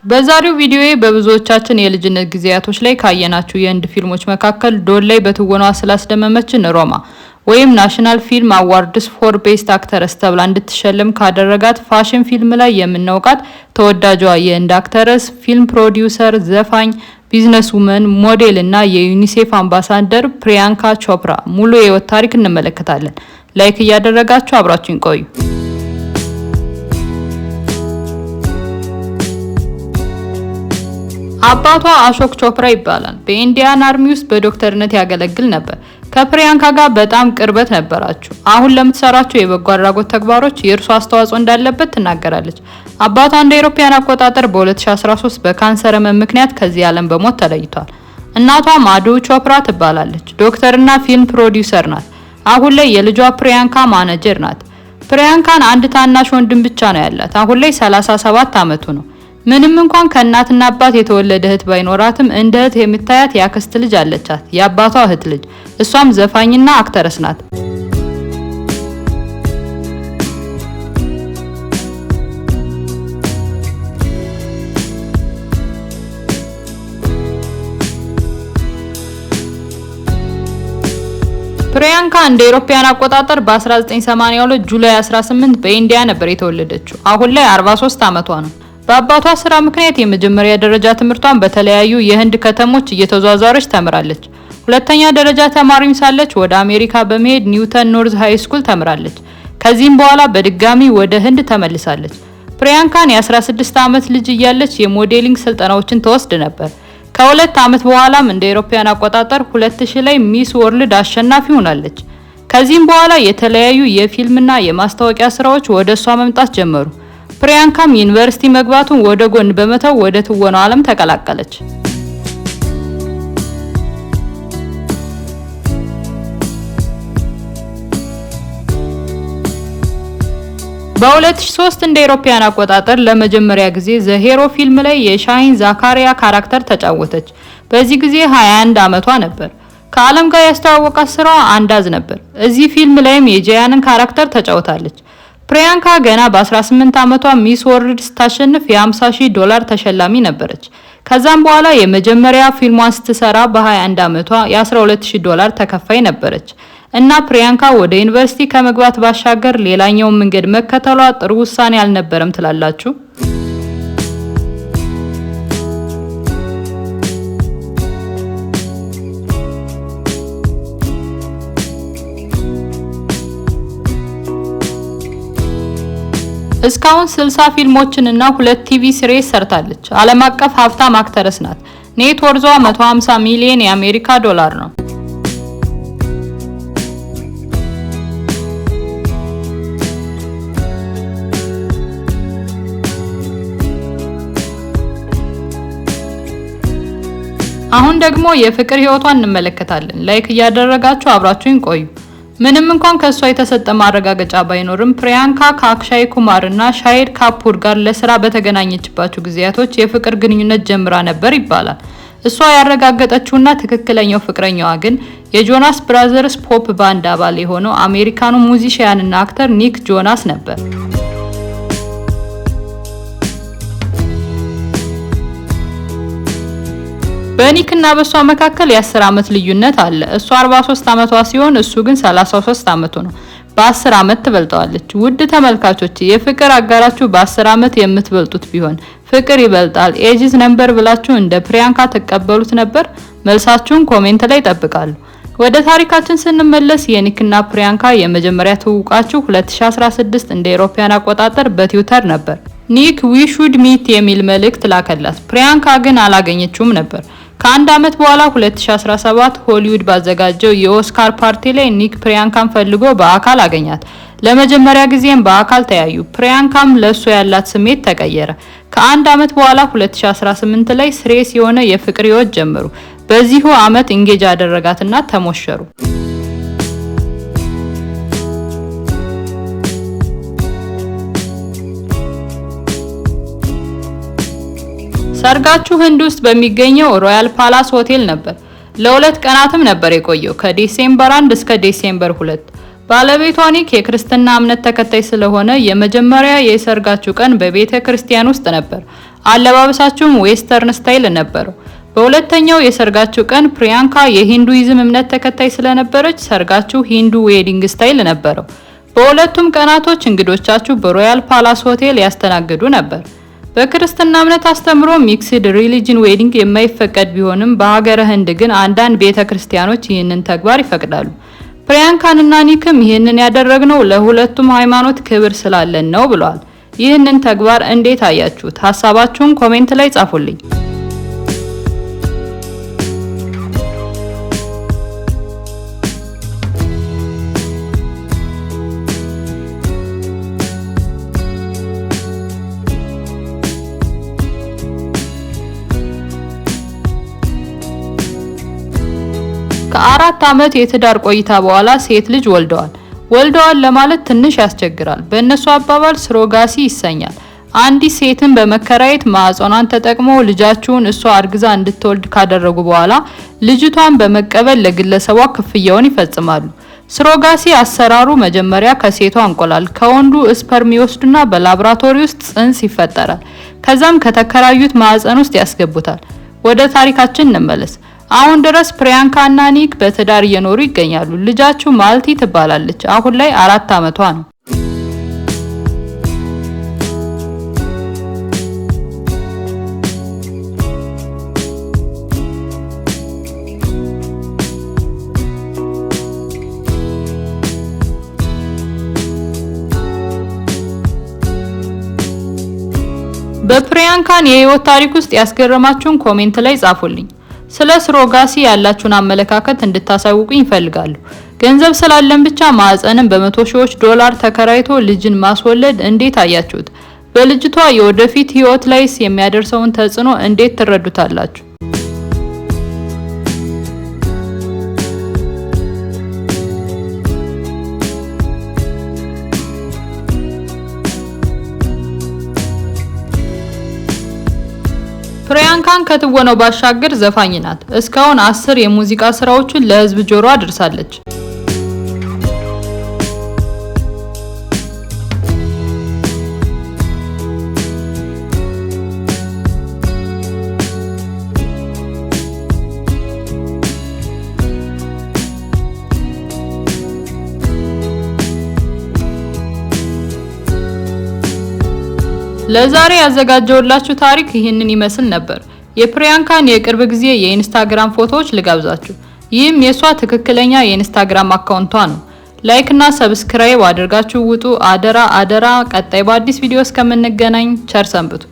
በዛሬው ቪዲዮዬ በብዙዎቻችን የልጅነት ጊዜያቶች ላይ ካየናቸው የህንድ ፊልሞች መካከል ዶል ላይ በትወናዋ ስላስደመመችን ሮማ ወይም ናሽናል ፊልም አዋርድስ ፎር ቤስት አክተረስ ተብላ እንድትሸለም ካደረጋት ፋሽን ፊልም ላይ የምናውቃት ተወዳጇ የህንድ አክተረስ፣ ፊልም ፕሮዲውሰር፣ ዘፋኝ፣ ቢዝነስ ውመን፣ ሞዴል እና የዩኒሴፍ አምባሳደር ፕሪያንካ ቾፕራ ሙሉ የህይወት ታሪክ እንመለከታለን። ላይክ እያደረጋችሁ አብራችሁን ቆዩ። አባቷ አሾክ ቾፕራ ይባላል። በኢንዲያን አርሚ ውስጥ በዶክተርነት ያገለግል ነበር። ከፕሪያንካ ጋር በጣም ቅርበት ነበራቸው። አሁን ለምትሰራቸው የበጎ አድራጎት ተግባሮች የእርሱ አስተዋጽኦ እንዳለበት ትናገራለች። አባቷ እንደ አውሮፓውያን አቆጣጠር በ2013 በካንሰር ህመም ምክንያት ከዚህ ዓለም በሞት ተለይቷል። እናቷ ማዱ ቾፕራ ትባላለች። ዶክተርና ፊልም ፕሮዲውሰር ናት። አሁን ላይ የልጇ ፕሪያንካ ማኔጀር ናት። ፕሪያንካን አንድ ታናሽ ወንድም ብቻ ነው ያላት። አሁን ላይ 37 ዓመቱ ነው። ምንም እንኳን ከእናትና አባት የተወለደ እህት ባይኖራትም እንደ እህት የምታያት ያክስት ልጅ አለቻት፣ የአባቷ እህት ልጅ። እሷም ዘፋኝና አክተረስ ናት። ፕሪያንካ እንደ አውሮፓውያን አቆጣጠር በ1982 ጁላይ 18 በኢንዲያ ነበር የተወለደችው። አሁን ላይ 43 ዓመቷ ነው። በአባቷ ስራ ምክንያት የመጀመሪያ ደረጃ ትምህርቷን በተለያዩ የህንድ ከተሞች እየተዟዟረች ተምራለች። ሁለተኛ ደረጃ ተማሪም ሳለች ወደ አሜሪካ በመሄድ ኒውተን ኖርዝ ሃይ ስኩል ተምራለች። ከዚህም በኋላ በድጋሚ ወደ ህንድ ተመልሳለች። ፕሪያንካን የ16 ዓመት ልጅ እያለች የሞዴሊንግ ስልጠናዎችን ተወስድ ነበር። ከሁለት ዓመት በኋላም እንደ አውሮፓውያን አቆጣጠር 2000 ላይ ሚስ ወርልድ አሸናፊ ሆናለች። ከዚህም በኋላ የተለያዩ የፊልምና የማስታወቂያ ስራዎች ወደ እሷ መምጣት ጀመሩ። ፕሪያንካም ዩኒቨርሲቲ መግባቱን ወደ ጎን በመተው ወደ ትወናው ዓለም ተቀላቀለች። በ2003 እንደ አውሮፓውያን አቆጣጠር ለመጀመሪያ ጊዜ ዘሄሮ ፊልም ላይ የሻሂን ዛካሪያ ካራክተር ተጫወተች። በዚህ ጊዜ 21 ዓመቷ ነበር። ከዓለም ጋር ያስተዋወቃት ስራዋ አንዳዝ ነበር። እዚህ ፊልም ላይም የጃያንን ካራክተር ተጫውታለች። ፕሪያንካ ገና በ18 ዓመቷ ሚስ ወርልድ ስታሸንፍ $50,000 ተሸላሚ ነበረች። ከዛም በኋላ የመጀመሪያ ፊልሟን ስትሰራ በ21 ዓመቷ $12,000 ተከፋይ ነበረች። እና ፕሪያንካ ወደ ዩኒቨርሲቲ ከመግባት ባሻገር ሌላኛውን መንገድ መከተሏ ጥሩ ውሳኔ አልነበረም ትላላችሁ? እስካሁን 60 ፊልሞችን እና 2 ቲቪ ሲሪስ ሰርታለች። ዓለም አቀፍ ሀብታም አክተረስ ናት። ኔት ወርዟ $150 ሚሊዮን የአሜሪካ ዶላር ነው። አሁን ደግሞ የፍቅር ህይወቷን እንመለከታለን። ላይክ እያደረጋችሁ አብራችሁን ቆዩ። ምንም እንኳን ከሷ የተሰጠ ማረጋገጫ ባይኖርም ፕሪያንካ ከአክሻይ ኩማር እና ሻሂድ ካፑር ጋር ለስራ በተገናኘችባቸው ጊዜያቶች የፍቅር ግንኙነት ጀምራ ነበር ይባላል። እሷ ያረጋገጠችውና ትክክለኛው ፍቅረኛዋ ግን የጆናስ ብራዘርስ ፖፕ ባንድ አባል የሆነው አሜሪካኑ ሙዚሺያንና አክተር ኒክ ጆናስ ነበር። በኒክ እና በሷ መካከል የ10 ዓመት ልዩነት አለ። እሷ 43 ዓመቷ ሲሆን እሱ ግን 33 ዓመቱ ነው። በ10 ዓመት ትበልጠዋለች። ውድ ተመልካቾች የፍቅር አጋራችሁ በ10 ዓመት የምትበልጡት ቢሆን ፍቅር ይበልጣል ኤጂስ ነምበር ብላችሁ እንደ ፕሪያንካ ተቀበሉት ነበር? መልሳችሁን ኮሜንት ላይ ጠብቃለሁ። ወደ ታሪካችን ስንመለስ የኒክና ፕሪያንካ የመጀመሪያ ትውውቃቸው 2016 እንደ አውሮፓውያን አቆጣጠር በትዊተር ነበር። ኒክ ዊ ሹድ ሚት የሚል መልእክት ላከላት። ፕሪያንካ ግን አላገኘችውም ነበር። ከአንድ ዓመት በኋላ 2017 ሆሊውድ ባዘጋጀው የኦስካር ፓርቲ ላይ ኒክ ፕሪያንካን ፈልጎ በአካል አገኛት። ለመጀመሪያ ጊዜም በአካል ተያዩ። ፕሪያንካም ለሱ ያላት ስሜት ተቀየረ። ከአንድ ዓመት በኋላ 2018 ላይ ስሬስ የሆነ የፍቅር ህይወት ጀመሩ። በዚሁ ዓመት ኢንጌጅ አደረጋትና ተሞሸሩ። ሰርጋችሁ ህንድ ውስጥ በሚገኘው ሮያል ፓላስ ሆቴል ነበር። ለ2 ቀናትም ነበር የቆየው ከዲሴምበር 1 እስከ ዲሴምበር 2። ባለቤቷ ኒክ የክርስትና እምነት ተከታይ ስለሆነ የመጀመሪያ የሰርጋቸው ቀን በቤተ ክርስቲያን ውስጥ ነበር። አለባበሳቸውም ዌስተርን ስታይል ነበረው። በሁለተኛው የሰርጋቸው ቀን ፕሪያንካ የሂንዱይዝም እምነት ተከታይ ስለነበረች ሰርጋቸው ሂንዱ ዌዲንግ ስታይል ነበረው። በሁለቱም ቀናቶች እንግዶቻችሁ በሮያል ፓላስ ሆቴል ያስተናግዱ ነበር። በክርስትና እምነት አስተምሮ ሚክስድ ሪሊጅን ዌዲንግ የማይፈቀድ ቢሆንም በሀገረ ህንድ ግን አንዳንድ ቤተክርስቲያኖች ይህንን ተግባር ይፈቅዳሉ። ፕሪያንካንና ኒክም ይህንን ያደረግነው ለሁለቱም ሃይማኖት ክብር ስላለን ነው ብለዋል። ይህንን ተግባር እንዴት አያችሁት? ሐሳባችሁን ኮሜንት ላይ ጻፉልኝ። ከ4 ዓመት የትዳር ቆይታ በኋላ ሴት ልጅ ወልደዋል ለማለት ትንሽ ያስቸግራል። በእነሱ አባባል ስሮጋሲ ይሰኛል። አንዲት ሴትን በመከራየት ማዕፀኗን ተጠቅሞ ልጃችሁን እሷ አርግዛ እንድትወልድ ካደረጉ በኋላ ልጅቷን በመቀበል ለግለሰቧ ክፍያውን ይፈጽማሉ። ስሮጋሲ አሰራሩ መጀመሪያ ከሴቷ እንቁላል ከወንዱ ስፐርም ይወስዱና በላብራቶሪ ውስጥ ጽንስ ይፈጠራል። ከዛም ከተከራዩት ማዕፀን ውስጥ ያስገቡታል። ወደ ታሪካችን እንመለስ። አሁን ድረስ ፕሪያንካ እና ኒክ በትዳር እየኖሩ ይገኛሉ። ልጃቸው ማልቲ ትባላለች። አሁን ላይ 4 ዓመቷ ነው። በፕሪያንካን የህይወት ታሪክ ውስጥ ያስገረማችሁን ኮሜንት ላይ ጻፉልኝ። ስለ ስሮጋሲ ያላችሁን አመለካከት እንድታሳውቁኝ ይፈልጋሉ። ገንዘብ ስላለን ብቻ ማዕፀንን በመቶ ሺዎች ዶላር ተከራይቶ ልጅን ማስወለድ እንዴት አያችሁት? በልጅቷ የወደፊት ህይወት ላይስ የሚያደርሰውን ተጽዕኖ እንዴት ትረዱታላችሁ? ፕሪያንካን ከትወነው ባሻገር ዘፋኝ ናት። እስካሁን 10 የሙዚቃ ስራዎችን ለህዝብ ጆሮ አድርሳለች። ለዛሬ ያዘጋጀውላችሁ ታሪክ ይህንን ይመስል ነበር። የፕሪያንካን የቅርብ ጊዜ የኢንስታግራም ፎቶዎች ልጋብዛችሁ። ይህም የሷ ትክክለኛ የኢንስታግራም አካውንቷ ነው። ላይክ እና ሰብስክራይብ አድርጋችሁ ውጡ። አደራ። ቀጣይ በአዲስ ቪዲዮ እስከምንገናኝ ቸር ሰንብቱ።